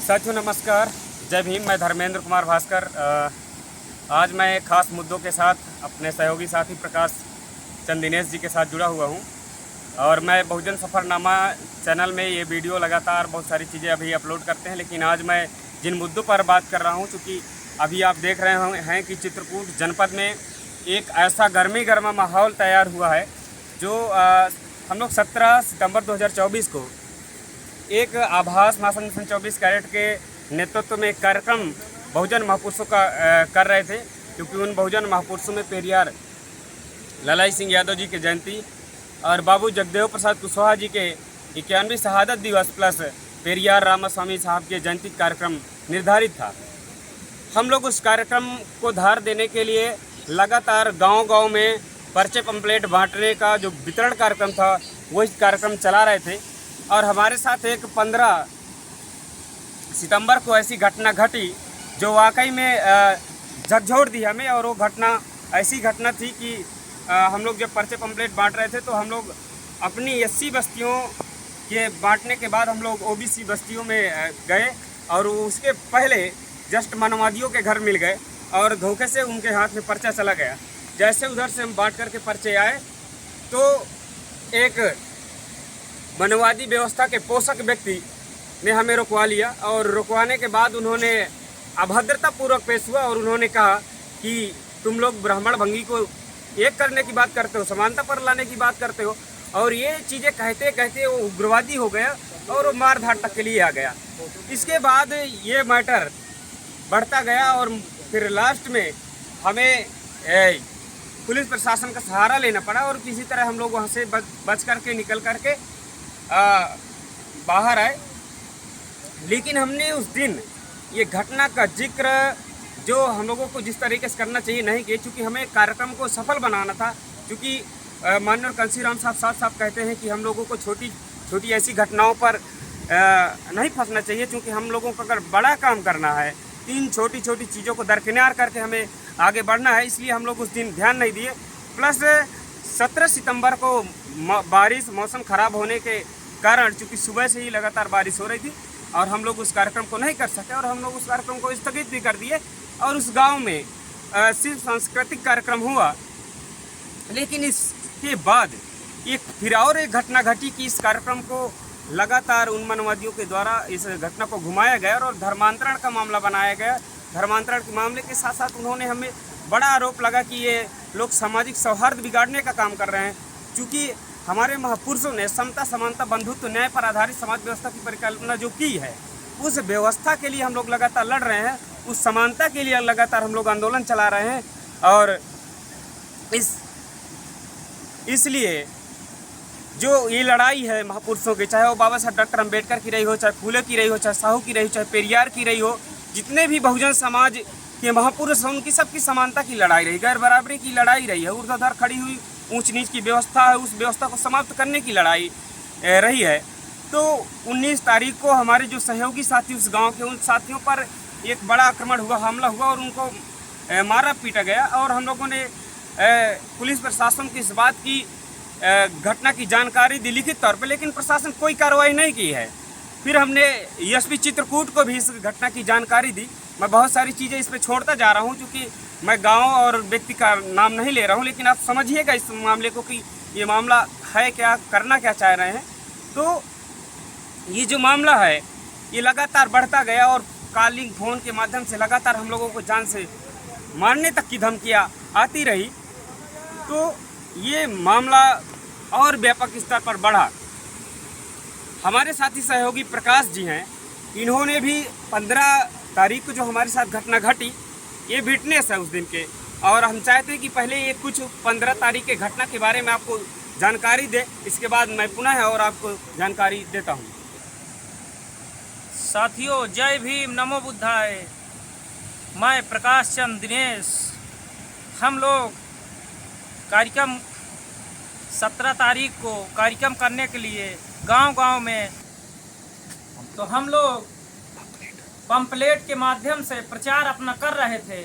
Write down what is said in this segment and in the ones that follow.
साथियों नमस्कार, जय भीम। मैं धर्मेंद्र कुमार भास्कर। आज मैं एक खास मुद्दों के साथ अपने सहयोगी साथी प्रकाश चंद दिनेश जी के साथ जुड़ा हुआ हूं और मैं बहुजन सफ़रनामा चैनल में ये वीडियो लगातार बहुत सारी चीज़ें अभी अपलोड करते हैं, लेकिन आज मैं जिन मुद्दों पर बात कर रहा हूं, चूँकि अभी आप देख रहे हैं कि चित्रकूट जनपद में एक ऐसा गर्मी गर्मा माहौल तैयार हुआ है जो हम लोग 17 सितंबर 2024 को एक आभास महासंघ 24 कैरेट के नेतृत्व में एक कार्यक्रम बहुजन महापुरुषों का कर रहे थे, क्योंकि उन बहुजन महापुरुषों में पेरियार ललाई सिंह यादव जी की जयंती और बाबू जगदेव प्रसाद कुशवाहा जी के 91वीं शहादत दिवस प्लस पेरियार रामास्वामी साहब के जयंती कार्यक्रम निर्धारित था। हम लोग उस कार्यक्रम को धार देने के लिए लगातार गांव-गांव में पर्चे पंपलेट बांटने का जो वितरण कार्यक्रम था वो इस कार्यक्रम चला रहे थे। और हमारे साथ एक 15 सितंबर को ऐसी घटना घटी जो वाकई में झकझोर दी हमें। और वो घटना ऐसी घटना थी कि हम लोग जब पर्चे पंपलेट बांट रहे थे तो हम लोग अपनी 80 बस्तियों के बांटने के बाद हम लोग ओबीसी बस्तियों में गए और उसके पहले जस्ट मानवादियों के घर मिल गए और धोखे से उनके हाथ में पर्चा चला गया। जैसे उधर से हम बांट करके पर्चे आए तो एक मनवादी व्यवस्था के पोषक व्यक्ति ने हमें रुकवा लिया और रुकवाने के बाद उन्होंने अभद्रतापूर्वक पेश हुआ और उन्होंने कहा कि तुम लोग ब्राह्मण भंगी को एक करने की बात करते हो, समानता पर लाने की बात करते हो। और ये चीज़ें कहते कहते वो उग्रवादी हो गया और वो मार धाड़ तक के लिए आ गया। इसके बाद ये मैटर बढ़ता गया और फिर लास्ट में हमें पुलिस प्रशासन का सहारा लेना पड़ा और किसी तरह हम लोग वहाँ से बच करके निकल करके बाहर आए। लेकिन हमने उस दिन ये घटना का जिक्र जो हम लोगों को जिस तरीके से करना चाहिए नहीं किया, क्योंकि हमें कार्यक्रम को सफल बनाना था। क्योंकि माननीय कंसीराम साहब साफ कहते हैं कि हम लोगों को छोटी छोटी ऐसी घटनाओं पर नहीं फंसना चाहिए, क्योंकि हम लोगों को अगर बड़ा काम करना है 3 छोटी छोटी चीज़ों को दरकिनार करके हमें आगे बढ़ना है। इसलिए हम लोग उस दिन ध्यान नहीं दिए। प्लस 17 सितंबर को बारिश मौसम ख़राब होने के कारण, चूँकि सुबह से ही लगातार बारिश हो रही थी और हम लोग उस कार्यक्रम को नहीं कर सके और हम लोग उस कार्यक्रम को स्थगित भी कर दिए। और उस गांव में सिर्फ सांस्कृतिक कार्यक्रम हुआ। लेकिन इसके बाद फिर और एक घटना घटी कि इस कार्यक्रम को लगातार उन मनवादियों के द्वारा इस घटना को घुमाया गया और धर्मांतरण का मामला बनाया गया। धर्मांतरण के मामले के साथ साथ उन्होंने हमें बड़ा आरोप लगा कि ये लोग सामाजिक सौहार्द बिगाड़ने का काम कर रहे हैं। चूँकि हमारे महापुरुषों ने समता समानता बंधुत्व न्याय पर आधारित समाज व्यवस्था की परिकल्पना जो की है, उस व्यवस्था के लिए हम लोग लगातार लड़ रहे हैं, उस समानता के लिए लगातार हम लोग आंदोलन चला रहे हैं। और इसलिए जो ये लड़ाई है महापुरुषों की, चाहे वो बाबा साहब डॉक्टर अम्बेडकर की रही हो, चाहे फूले की रही हो, चाहे साहू की रही हो, चाहे पेरियार की रही हो, जितने भी बहुजन समाज के महापुरुष हैं उनकी सबकी समानता की लड़ाई रही, गैर बराबरी की लड़ाई रही है, ऊर्ध्वाधर खड़ी हुई ऊंच नीच की व्यवस्था है, उस व्यवस्था को समाप्त करने की लड़ाई रही है। तो 19 तारीख को हमारे जो सहयोगी साथी उस गांव के, उन साथियों पर एक बड़ा आक्रमण हुआ, हमला हुआ और उनको मारा पीटा गया। और हम लोगों ने पुलिस प्रशासन की इस बात की घटना की जानकारी दी लिखित तौर पर, लेकिन प्रशासन कोई कार्रवाई नहीं की है। फिर हमने एसपी चित्रकूट को भी इस घटना की जानकारी दी। मैं बहुत सारी चीज़ें इस पर छोड़ता जा रहा हूँ, क्योंकि मैं गांव और व्यक्ति का नाम नहीं ले रहा हूं, लेकिन आप समझिएगा इस मामले को कि ये मामला है क्या, करना क्या चाह रहे हैं। तो ये जो मामला है ये लगातार बढ़ता गया और कॉलिंग फ़ोन के माध्यम से लगातार हम लोगों को जान से मारने तक की धमकियाँ आती रही। तो ये मामला और व्यापक स्तर पर बढ़ा। हमारे साथी सहयोगी प्रकाश जी हैं, इन्होंने भी 15 तारीख को जो हमारे साथ घटना घटी, ये विटनेस है उस दिन के। और हम चाहते हैं कि पहले ये कुछ 15 तारीख के घटना के बारे में आपको जानकारी दे, इसके बाद मैं पुनः और आपको जानकारी देता हूँ। साथियों, जय भीम, नमो बुद्धाय। मैं प्रकाश चंद दिनेश। हम लोग कार्यक्रम 17 तारीख को कार्यक्रम करने के लिए गांव-गांव में, तो हम लोग पंपलेट के माध्यम से प्रचार अपना कर रहे थे।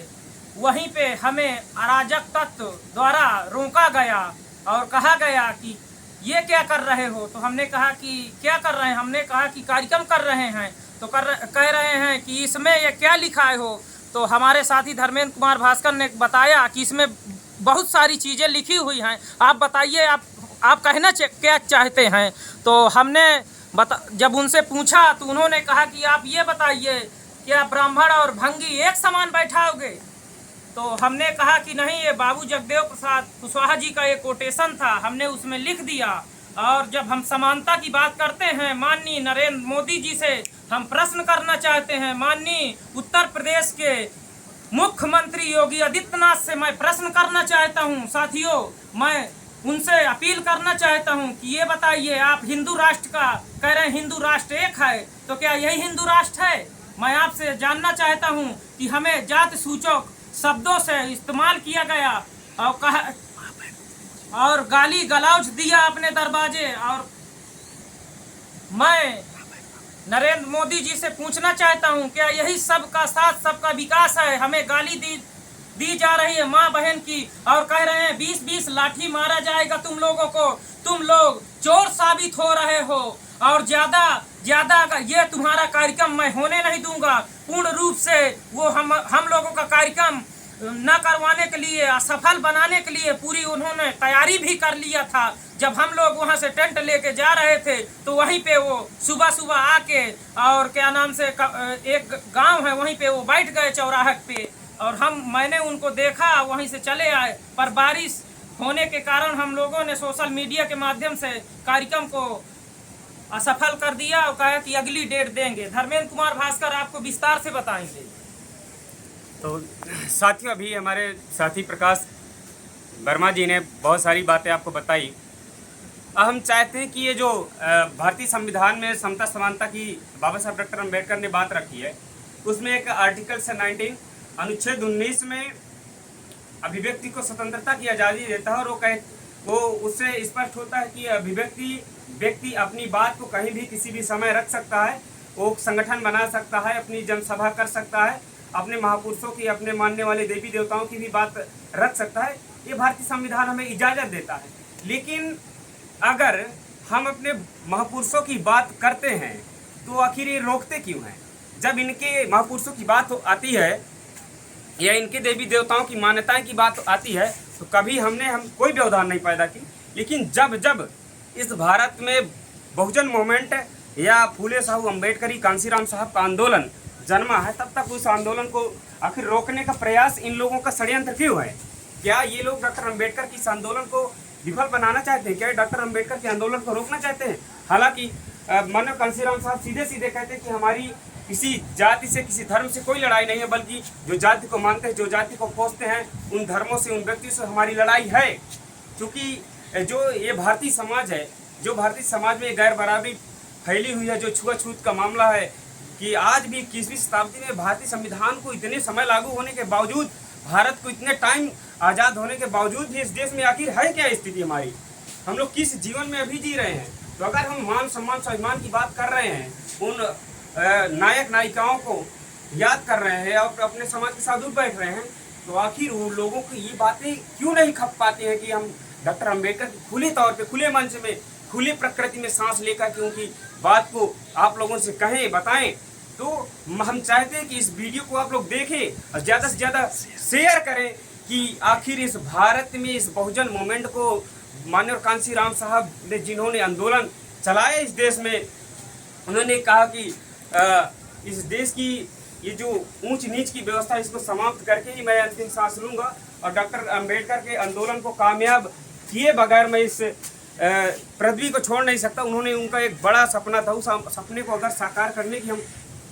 वहीं पे हमें अराजक तत्व द्वारा रोका गया और कहा गया कि ये क्या कर रहे हो। तो हमने कहा कि क्या कर रहे हैं, हमने कहा कि कार्यक्रम कर रहे हैं। तो कह रहे हैं कि इसमें ये क्या लिखा है हो। तो हमारे साथी धर्मेंद्र कुमार भास्कर ने बताया कि इसमें बहुत सारी चीज़ें लिखी हुई हैं, आप बताइए आप कहना क्या चाहते हैं। तो हमने जब उनसे पूछा तो उन्होंने कहा कि आप ये बताइए क्या ब्राह्मण और भंगी एक समान बैठाओगे। तो हमने कहा कि नहीं, ये बाबू जगदेव प्रसाद कुशवाहा जी का एक कोटेशन था, हमने उसमें लिख दिया। और जब हम समानता की बात करते हैं, माननीय नरेंद्र मोदी जी से हम प्रश्न करना चाहते हैं, माननीय उत्तर प्रदेश के मुख्यमंत्री योगी आदित्यनाथ से मैं प्रश्न करना चाहता हूं। साथियों, मैं उनसे अपील करना चाहता हूं कि ये बताइए, आप हिंदू राष्ट्र का कह रहे हैं, हिंदू राष्ट्र एक है, तो क्या यही हिंदू राष्ट्र है? मैं आपसे जानना चाहता हूं कि हमें जाति सूचक शब्दों से इस्तेमाल किया गया और गाली गलौज दिया अपने दरवाजे। और मैं नरेंद्र मोदी जी से पूछना चाहता हूं, क्या यही सबका साथ सबका विकास है? हमें गाली दी जा रही है माँ बहन की, और कह रहे हैं 20-20 लाठी मारा जाएगा तुम लोगों को, तुम लोग चोर साबित हो रहे हो। और ज्यादा ये तुम्हारा कार्यक्रम मैं होने नहीं दूंगा। पूर्ण रूप से वो हम लोगों का कार्यक्रम न करवाने के लिए, असफल बनाने के लिए पूरी उन्होंने तैयारी भी कर लिया था। जब हम लोग वहां से टेंट लेके जा रहे थे तो वहीं पे वो सुबह आके, और क्या नाम से एक गांव है वहीं पे वो बैठ गए चौराहे पे, और मैंने उनको देखा, वहीं से चले आए। पर बारिश होने के कारण हम लोगों ने सोशल मीडिया के माध्यम से कार्यक्रम को असफल कर दिया और कहा कि अगली डेट देंगे। धर्मेंद्र कुमार भास्कर आपको विस्तार से बताएंगे। तो साथियों, अभी हमारे साथी प्रकाश वर्मा जी ने बहुत सारी बातें आपको बताई। अब हम चाहते हैं कि ये जो भारतीय संविधान में समता समानता की बाबा साहब डॉक्टर अम्बेडकर ने बात रखी है, उसमें एक आर्टिकल से 19 अनुच्छेद 19 में अभिव्यक्ति को स्वतंत्रता की आज़ादी देता है, और वो उससे स्पष्ट होता है कि व्यक्ति अपनी बात को कहीं भी किसी भी समय रख सकता है, वो संगठन बना सकता है, अपनी जनसभा कर सकता है, अपने महापुरुषों की, अपने मानने वाले देवी देवताओं की भी बात रख सकता है। ये भारतीय संविधान हमें इजाज़त देता है। लेकिन अगर हम अपने महापुरुषों की बात करते हैं तो आखिर ये रोकते क्यों हैं? जब इनके महापुरुषों की बात आती है या इनके देवी देवताओं की मान्यताएं की बात आती है तो कभी हम कोई व्यवधान नहीं पैदा की। लेकिन जब इस भारत में बहुजन मूवमेंट या फूले साहू अम्बेडकरी कांसीराम साहब का आंदोलन जन्मा है, तब तक उस आंदोलन को आखिर रोकने का प्रयास इन लोगों का षड्यंत्र क्यों है? क्या ये लोग डॉक्टर अम्बेडकर की इस आंदोलन को विफल बनाना चाहते हैं? क्या डॉक्टर अम्बेडकर के आंदोलन को रोकना चाहते हैं? हालांकि मानव कांसीराम साहब सीधे कहते हैं कि हमारी किसी जाति से, किसी धर्म से कोई लड़ाई नहीं है, बल्कि जो जाति को मानते हैं, जो जाति को पोसते हैं, उन धर्मों से, उन व्यक्तियों से हमारी लड़ाई है। क्योंकि जो ये भारतीय समाज है, जो भारतीय समाज में गैर बराबरी फैली हुई है, जो छुआछूत का मामला है, कि आज भी 21वीं शताब्दी में भारतीय संविधान को इतने समय लागू होने के बावजूद, भारत को इतने टाइम आज़ाद होने के बावजूद भी इस देश में आखिर है क्या स्थिति हमारी? हम लोग किस जीवन में अभी जी रहे हैं? तो अगर हम मान सम्मान स्वाभिमान की बात कर रहे हैं, उन नायक नायिकाओं को याद कर रहे हैं और अपने समाज के साथ उठ बैठ रहे हैं, तो आखिर उन लोगों को ये बातें क्यों नहीं खप पाती हैं कि हम डॉक्टर अम्बेडकर की खुले तौर पे, खुले मंच में, खुली प्रकृति में सांस लेकर के उनकी बात को आप लोगों से कहें, बताएं। तो हम चाहते हैं कि इस वीडियो को आप लोग देखें और ज़्यादा से ज़्यादा शेयर करें कि आखिर इस भारत में इस बहुजन मूवमेंट को माननीय कांसीराम साहब ने जिन्होंने आंदोलन चलाया इस देश में, उन्होंने कहा कि इस देश की ये जो ऊंच नीच की व्यवस्था, इसको समाप्त करके ही मैं अंतिम सांस लूँगा, और डॉक्टर अम्बेडकर के आंदोलन को कामयाब किए बगैर मैं इस पृथ्वी को छोड़ नहीं सकता। उन्होंने, उनका एक बड़ा सपना था, उस सपने को अगर साकार करने की हम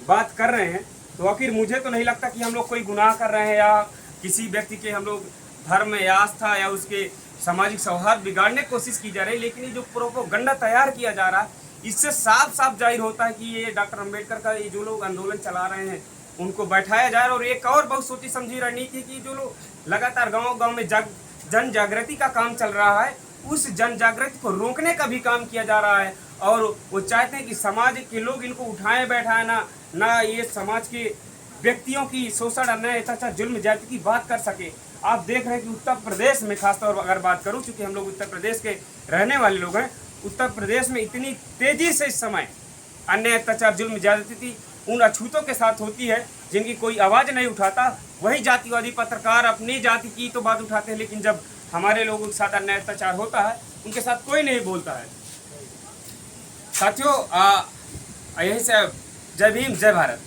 बात कर रहे हैं तो आखिर मुझे तो नहीं लगता कि हम लोग कोई गुनाह कर रहे हैं या किसी व्यक्ति के हम लोग धर्म या आस्था या उसके सामाजिक सौहार्द बिगाड़ने की कोशिश की जा रही है। लेकिन ये जो प्रोपेगेंडा तैयार किया जा रहा है, इससे साफ साफ जाहिर होता है कि ये डॉक्टर अम्बेडकर का ये जो लोग आंदोलन चला रहे हैं उनको बैठाया जा रहा है। और एक और बहुत सोची समझी रणनीति की जो लोग लगातार गाँव में जन जागृति का काम चल रहा है, उस जन जागृति को रोकने का भी काम किया जा रहा है। और वो चाहते हैं कि समाज के लोग इनको उठाएं बैठाएं, ना ये समाज के व्यक्तियों की शोषण, न अत्याचार, जुल्म ज्यादती की बात कर सके। आप देख रहे हैं कि उत्तर प्रदेश में खासतौर पर अगर बात करूं, चूँकि हम लोग उत्तर प्रदेश के रहने वाले लोग हैं, उत्तर प्रदेश में इतनी तेजी से इस समय अन्य अत्याचार, जुल्म ज्यादती उन अछूतों के साथ होती है जिनकी कोई आवाज़ नहीं उठाता। वही जातिवादी पत्रकार अपनी जाति की तो बात उठाते हैं, लेकिन जब हमारे लोगों के साथ अन्याय अत्याचार होता है उनके साथ कोई नहीं बोलता है। साथियों, यही से जय भीम, जय भारत।